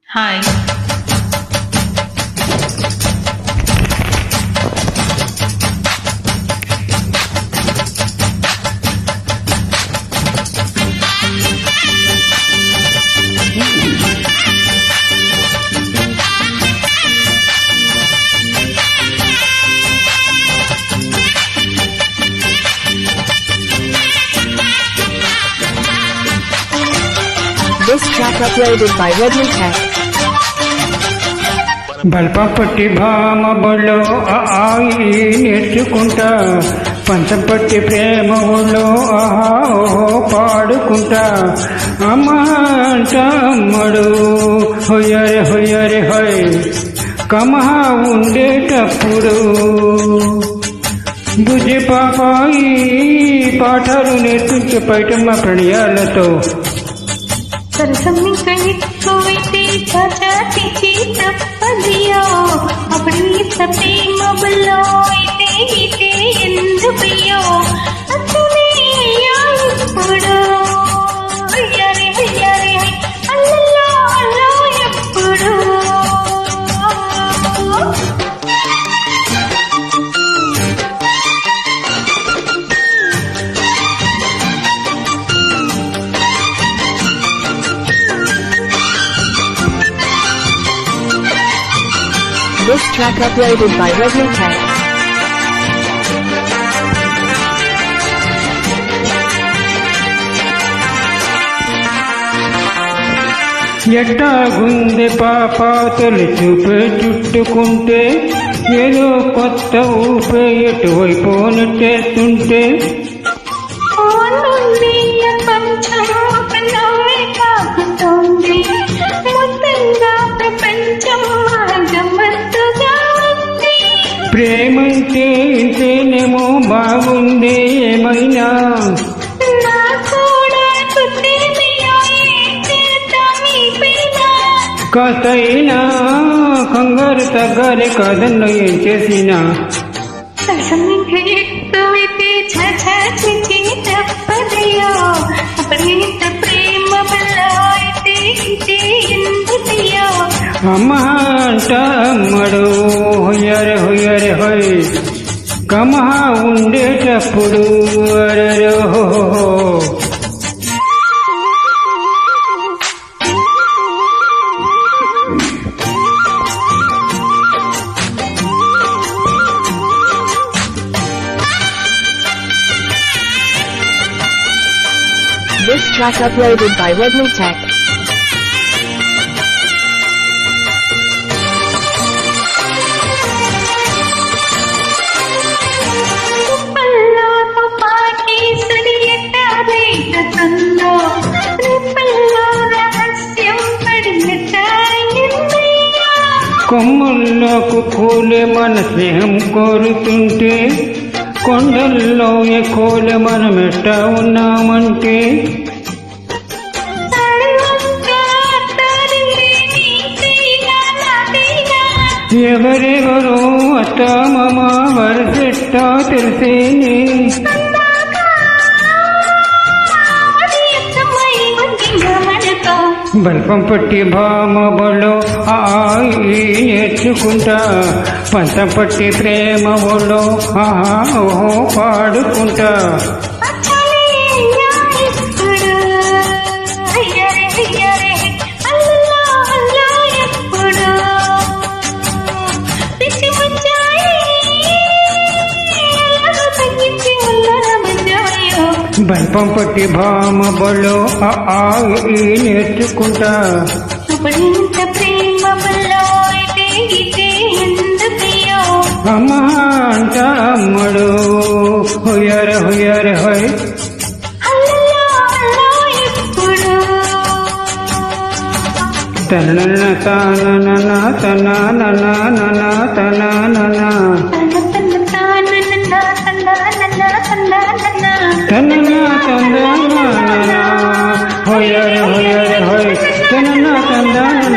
Hi. This track uploaded by Redmond Tech. బల్పపట్టి భామ బళ్ళో ఆయి నేర్చుకుంటా, పంచపట్టి ప్రేమ ఒళ్ళో ఆహా ఓహో పాడుకుంటా. అమ్మ అంటమ్మడు హొయ్యరే హొయ్యరే హొయ్ కమహా ఉండేటప్పుడు బుజ్జి పాపాయి పాఠాలు నేర్పించే పైటమ్మ ప్రణయాలతో. సరసమ్మిక ఎక్కువైతే చచాతికి తప్పదియో, అప్పుడు ప్రేమ బల్లో అయితే ఇదే ఎందుకయ్యో. అసలే అయ్యా ఇప్పుడు అయ్యారే అయ్యారే అల్లల్లో అల్లో ఎప్పుడు. This track uploaded by Redmond Tech. ఎట్టా గుందె పాప తొలి చూపే చుట్టుకుంటే ఏదో కొత్త ఊపే ఎటువైపు నెట్టేస్తుంటే. ప్రేమంటే ఇంతేనేమో బాగుంది ఏమైనా, కాస్తైనా కంగారు తగ్గాలి కాదన్ను ఏం చేసినా. అమ్మ అంట అమ్మడు హొయ్యరే హొయ్యరే హొయ్ కమహా ఉండేటప్పుడు అరెరో. This track uploaded by Redmond Tech. కొమ్ముల్లోకి కూలే మన స్నేహం కోరుతుంటే, కొండల్లో కోలే మనం ఎట్టా ఉన్నామంటే. ఎవరెవరో అత్తామమ వరసెట్టా తెలిసేనే. బల్పం పట్టి భామ బళ్ళో ఆయి నేర్చుకుంటా, పంచం పట్టి ప్రేమ ఒళ్ళో ఆహా ఓహో పాడుకుంటా. బల్పం పట్టి భామ బళ్ళో ఆయి నేర్చుకుంటా. అమ్మ అంట అమ్మడు హొయ్యరే హొయ్యరే హొయ్ తన తాన తన తన హొయ్యరే హొయ్యరే హొయ్ తన తందన